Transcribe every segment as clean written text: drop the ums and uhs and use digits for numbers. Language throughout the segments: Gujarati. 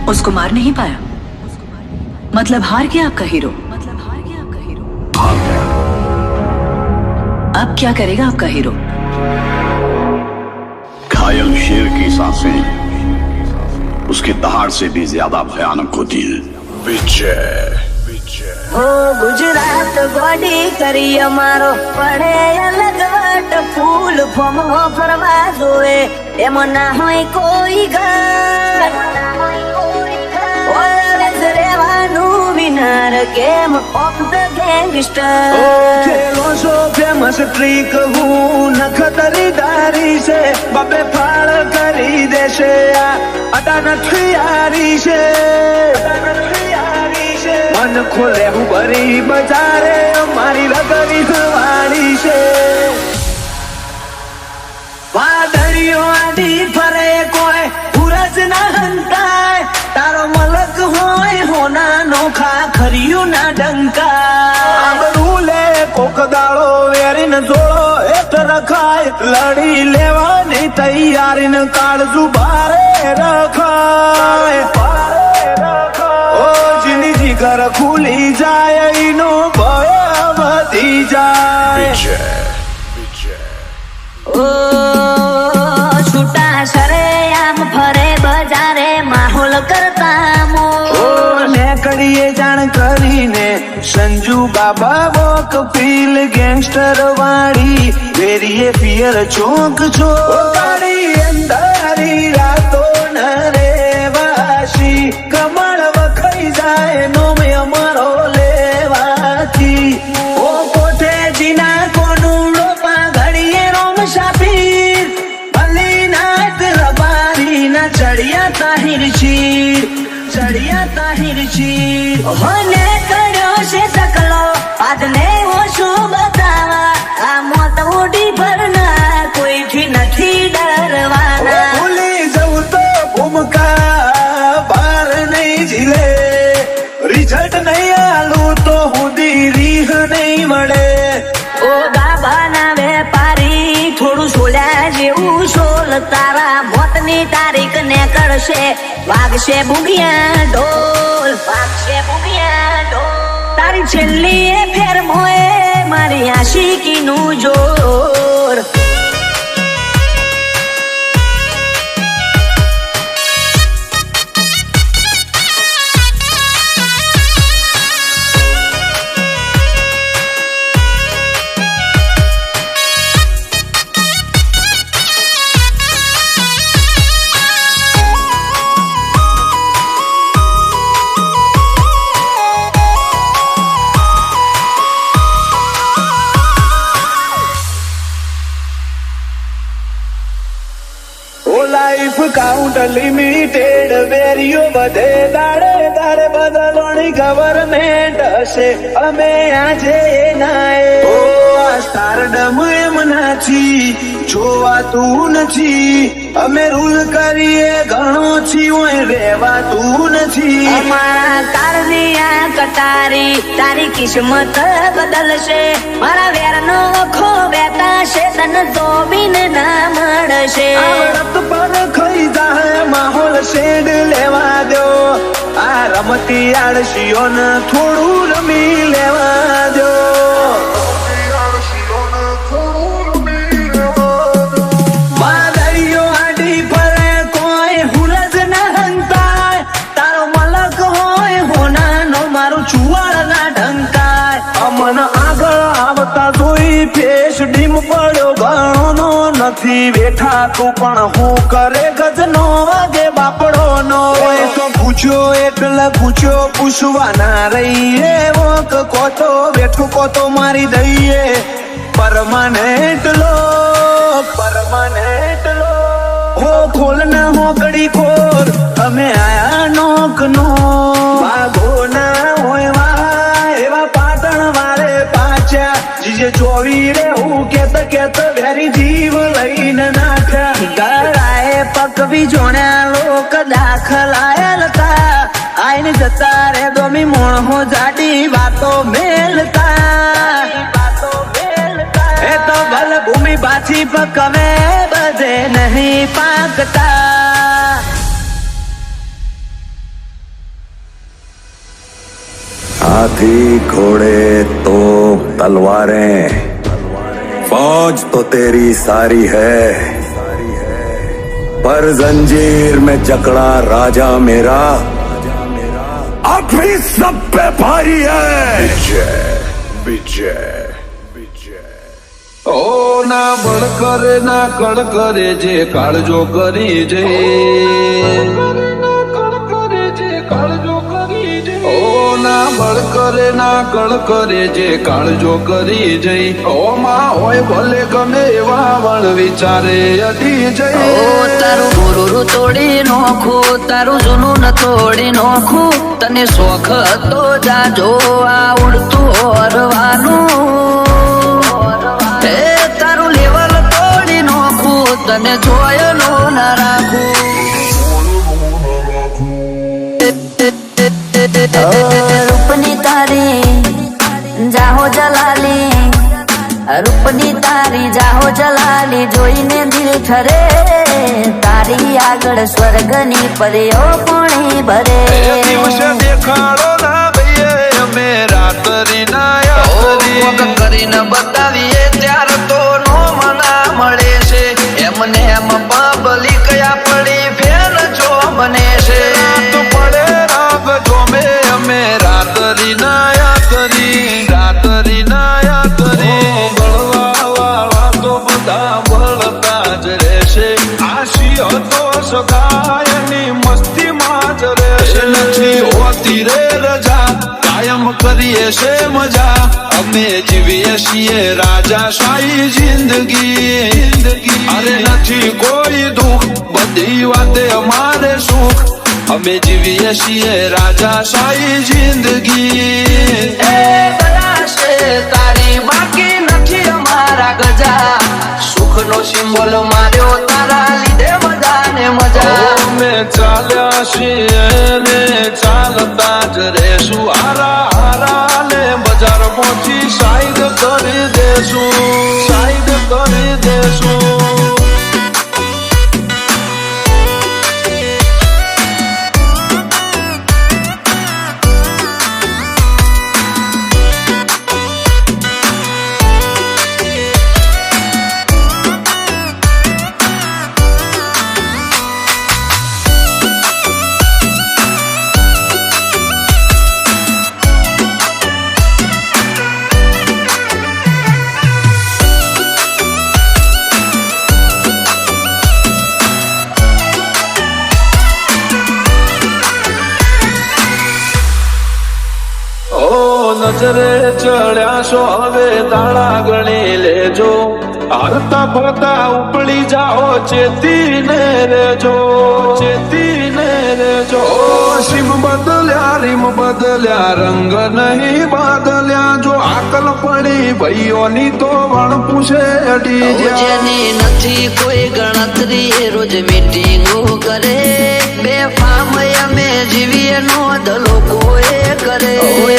उसको मार नहीं पाया, मतलब हार गया आपका हीरो। हार गया। अब क्या करेगा आपका हीरो? घायल शेर की सांसें उसके दहाड़ से भी ज्यादा भयानक होती है। विजय ओ गुजरात गोडी करी अमारो पड़े अलगट फूल फमो फरवा जोए एम ना होय कोई घर ઓલવેઝ રહેવાનું winner game of the gangster ખેલો છો ફેમસ ટ્રીક હું નખતરીદારી છે બબે ફાળ કરી દેશે આ અડા નથી યારી છે મન ખોલે હું ભરી બજારે મારી રગરી વાળી છે વાદળીઓ આડી ફરે કોઈ પૂરજ ના હંતાય તારો મલક હોય હોના નોખા ખરિયું ના ડંકા આબરૂ લે કોક દાળો વેરીને જોડો એક રખાય લડી લેવાની તૈયારી ને કાળજુ બારે રખાય ઓ જિંદગી ઘર ખુલી જાય ઈનો ભય વધી જાય ઓ છૂટા સરે આમ ફરે બજારે માહોલ કરતા મો કરીએ જાણ કરીને સંજુ બાબા વોક ફીલ ગેંગસ્ટર વાળી વેરીએ પિયર ચોક છો કાળી અંધારી રાતો ન રેવાશી કમળ વખાઈ જાય નો મે અમારો લેવાથી ઓ કોઠે જીના કોનુડો પા ઘડીએ રોમ શાપીર ભલી નાત રબારી ના ચડિયા તાહિર શીર ચડિયા તાહિર શીર હોને કર્યો છે સકલો આજને હું શું બતાવા આ મોત ઉડી ભરનાર કોઈથી નથી ડરવાના ભૂલી જવું તો ભૂમકા બાર નહીં ઝીલે રિઝલ્ટ નહીં આલું તો હુદી રીહ નહીં મળે ઓ બાબાના વેપારી થોડું સોલ્યા જેવું સોલ તારા મોતની તારીખ ને કરશે વાગશે બુગિયા ઢોલ તારી છેલ્લી એ ફેર મોએ મારી આશિકીનું જોર લાઈફ કાઉન્ટ લિમિટેડ વેરીઓ બધે દાડે દાડે બદલણી ગવર્મેન્ટ હશે અમે આજે નાય ઓ સ્ટારડમ એમ નથી જોવાતું નથી અમે રૂલ કરીએ ઘણો છીએ રેવાતું નથી અમારા કારનિયા કટારી તારી કિસ્મત બદલશે મારા વેરનો ખો બેતાશે તને તો બિન ના મળશે આવડત પર ખાઈ જાય માહોલ શેડ લેવા દો આ રમતી આળસીઓને થોડું રમી લેવા દો વાદળીઓ આડી ફરે કોઈ હુરજ ના હંતાય તારો મલક હોય હોનાનો મારું ચુવાડ ના ઢંકાય અમન આગળ આવતા જોઈ ફેસ ડીમ પડ્યો ઘણો નથી બેઠા તું પણ હું કરે ગજનો વાગે બાપડો નો તો પૂછ્યો એટલે પૂછ્યો પૂછવા ના રહીએ વોક કોતો બેઠું કોતો મારી દઈએ પરમાનેન્ટ લોક હો ખોલ ના હોકડી ખોર અમે આયા નોક નો ભાગો ના હોય વા એવા પાટણ વારે પાછા જીજે ચોવી રે હું કેત વેરી જીવ લઈને નાખ્યા ગરાએ પકવી જોણ્યા લોક દાખલાયેલ તા આઈને જતા રે દોમી મોણહો જાડી વાતો મેલતા એ તો ભલ ભૂમિ પાછી પકવે બધે નહીં પાકતા घोड़े तो तलवारें, फौज तो तेरी सारी है, पर जंजीर में जकड़ा राजा मेरा अब भी सब पे भारी है। विजय विजय विजय। ઓ ના બળ કરે ના કળ કરે જે કાળજો કરી જઈ ઓ ના બળ કરે ના કળ કરે જે કાળજો કરી જઈ ઓ માં હોય ભલે ગમે એવા વળ વિચારે અડી જઈ તારું ગુરુ તોડી નોખું તારું જૂનું ન તોડી નોખું તને શોખ હતો જાજો આ ઉડતું ઓરવાનું હે તારું લેવલ તોડી નોખું તને જોયેલો ના રાખું રૂપની તારી જાહો જલાલી રૂપની તારી જાહો જલાલી જોઈને દિલ ઠરે તારી આગળ સ્વર્ગની પર્યો પોણી ભરે દિવસે દેખાડો ના ભાઈએ અમે રાત્રિ ના યાત્રી કરીને બતાવીએ ત્યાર તો નો મના મળે છે એમને એમ પબ્લિક પડી ફેર જો બને છે તો પડે રાગ જોમે અમે રાત્રિ ના યાત્રી રાત્રિ ના યાત્રી બળવા વાળા તો બધા બળતા જ રહેશે આશી હતો સગાયની મસ્તી માં જ રહેશે નથી હોતી રે રજા કાયમ કરીએ છે મજા અમે જીવીએ છીએ રાજા શાહી જિંદગી અરે નથી કોઈ દુઃખ બધી વાતે અમારે સુખ અમે જીવીએ છીએ રાજા શાહી જિંદગી તારી બાકી નથી અમારા ગજા સુખનો સિમ્બોલ માર્યો તારા લીધે મજા ને મજા અમે ચાલ્યા છીએ ને ચાલતા જ રહેશું હારા હારા ને બજાર પહોંચી સાઈડ કરી દેશું સાઈડ કરી દેશું નજરે ચડ્યા છો હવે દાણા ગણી લેજો હરતા ફરતા ઉપડી જાઓ ચેતીને રેજો ચેતીને રેજો સીમ બદલ્યા રીમ બદલ્યા રંગ નહીં બદલ્યા જો આકલ પડી ભાઈઓની તો વણ પૂછે અડી જેની નથી કોઈ ગણતરી રોજ મીટિંગો કરે બે ફામ અમે જીવીએ નો દલો કોઈ કરે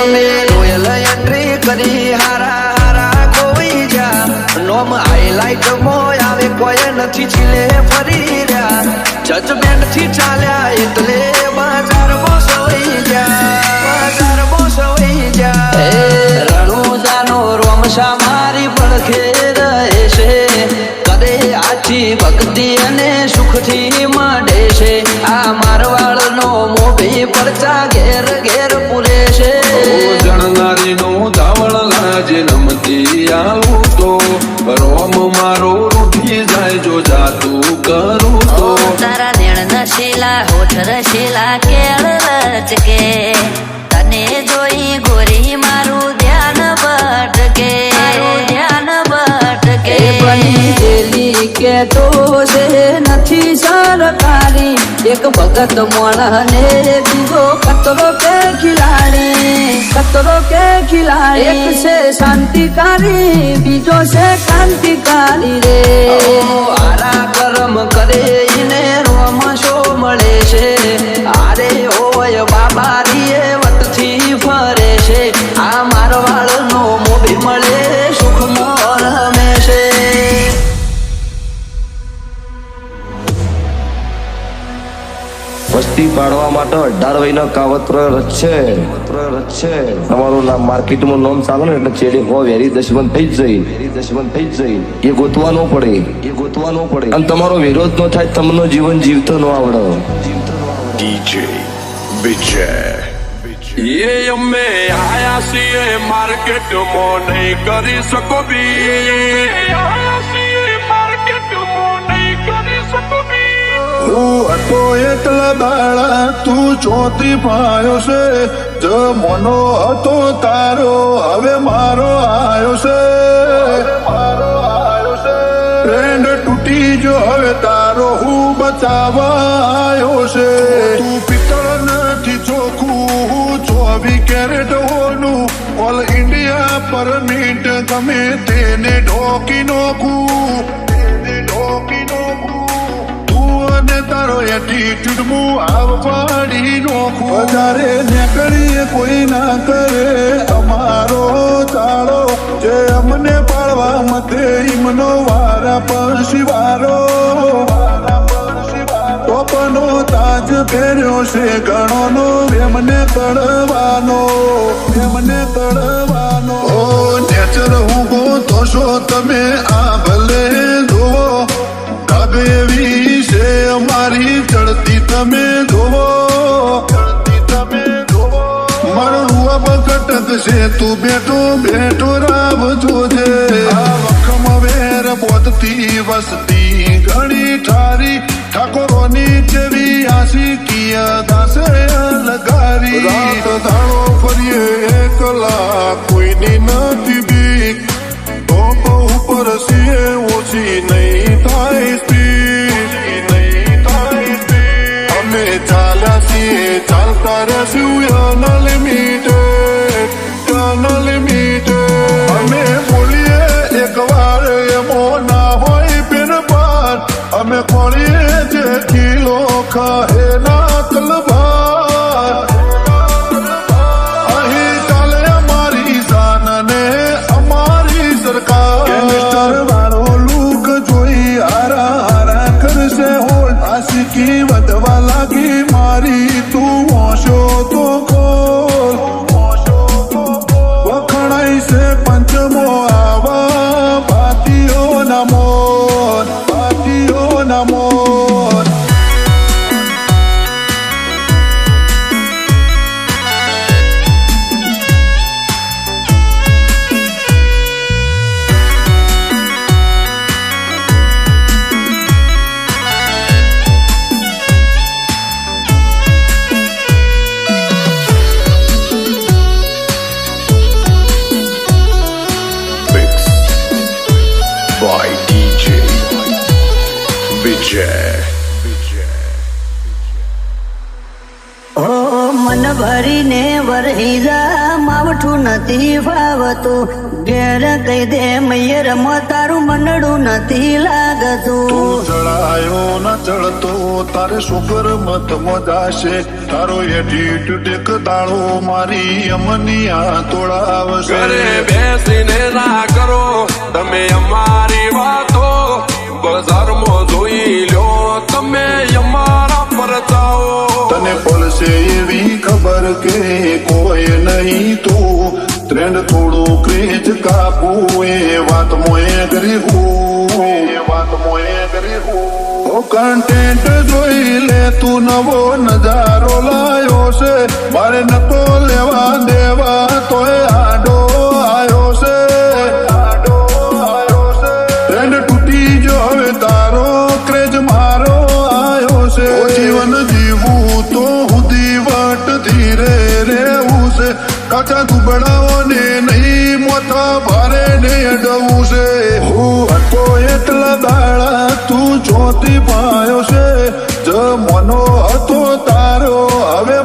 અમે રોયલ એન્ટ્રી કરી હારા હારા કોઈ જા નોમ હાઈલાઇટ મોય આવે કોઈ નથી ચીલે ફરી રહ્યા જજમેન્ટ થી ચાલ્યા એટલે બજાર બોસોઈ જા બજાર બોસોઈ જા રણુજાનો રોમશા મારી પડખે રહે છે કરે આછી ભક્તિ અને સુખથી મળે છે આ મારવાડનો મોભી પડચા ઘેર ઘેર પૂરે છે જણનારીનો ધાવણ લાજ નમતી આવું તો રોમ મારો રૂઠી જાય જો જાતું કરું તો તારા નેણ નશીલા હોઠ રશીલા કેળ રચકે તને જોઈ ગોરી મારું ધ્યાન ભટકે ધ્યાન ભટકે બની ગયેલી કે તો છે નથી સરકારી એક ભગત મોણને બીજો કતરો કે ખિલાડી કતરો કે ખિલાડી એક છે શાંતિકારી બીજો છે ક્રાંતિકારી રે આરા કરમ કરે ને રોમ શો મળે છે આરે હોય બાબારીએ વતથી ફરે છે આ મારવાડનો મોભી મળે સુખ મોર હમેશે વસ્તી પાડવા માટે 18 વયના કાવત્ર રચશે. તમારું નામ માર્કેટમાં નામ ચાલે ને એટલે ચેડે હો વેરી દશમન થઈ જ જઈ. એ ગોતવાનો પડે અને તમારો વિરોધ ન થાય, તમને જીવન જીવતો ન આવડે. DJ विजय ये અમે આયા છીએ માર્કેટમાં નહીં કરી શકો હું હતો એટલા દાડા તું ચોથી પાયો છે, જમનો હતો તારો હવે મારો આયો છે. ટ્રેન્ડ તૂટી જો હવે તારો હું બચાવવા આવ્યો છે. તું પિત્તળ નથી ચોખ્ખું 24 કેરેટ હોનું, ઓલ ઇન્ડિયા પરમિટ ગમે તેને ઢોકી નોખું. તારો એટીટ્યુડ હું આવ પાડી નોખું. વધારે નીકળીએ કોઈ ના કરે અમારો ચાળો, જે અમને પાળવા મતે ઈમનો વારા પછી વારો. ટોપનો તાજ પહેર્યો છે ગણોનો, એમને કડવાનો. ઓ નેચર હું ગોતો છો તમે આ ભલે જોવો, ઢગ એવી છે અમારી ચડતી તમે જોવો. મારો રૂવા બકટક છે તું બેઠો રાવ જોજે. આ વખમ વેર બોધતી વસતી ઘણી ઠારી, ઠાકોરોની જેવી આશિકીય દાસે લગારી. રાત દાડો ફરીએ એકલા કોઈની નથી બીક, ટોપ ઉપર છીએ ઓછી નહીં થાય સ્પીડ. અમે ચાલ્યા છીએ ચાલતા રહેશું અનલિમિટેડ. અમે બોલીએ એક વાર એમો ના હોય પેન પાર, અમે ખોલીએ જે કિલો ખાહે ના તલવાર. અહીં ચાલે અમારી શાન ને અમારી સરકાર. ગેંગસ્ટર વાળો લુક જોઈ હારા કરશે હોલ, આશિકી વધવા લાગી મારી તું હોશો તો ખોલ. વખણાઈ છે પંચમો આવા ભાતીઓ ના મોર. by DJ विजय. મન ભરીને વરહી જા, માવઠું નથી ફાવતું. ઘેર કહી દે મૈયર તારું મનડું નથી લાગતું. તું ચડાયો ન ચડતો તારે શુકર મત મજાશે, તારો એટીટ્યુડ એક દાડો મારી અમનિયા તોડાવશે. ઘરે બેસીને ના કરો તમે અમારી વાતો, બજારમાં જોઈ લ્યો તમે અમારા પરચાઓ. તને પડશે એવી ખબર કે કોઈ નહીં તું, ટ્રેન્ડ થોડું ક્રેજ કાપવું એ વાત મોએ કરી હું. ઓ કન્ટેન્ટ જોઈ લે તું નવો નજારો લાયો છે, મારે નતો લેવા દેવા તોય આડો આયો છે. ટ્રેન્ડ તૂટી જો હવે તારો ક્રેજ મારો આયો છે. જીવન જીવવું તો હુદી વાટ ધીરે રેવું છે, કાચા દુબળાઓને નહીં મોટા ભારે ને અડવું છે. હું હતો એટલા દાડા તું ચોથી પાયો છે, જમનો હતો તારો હવે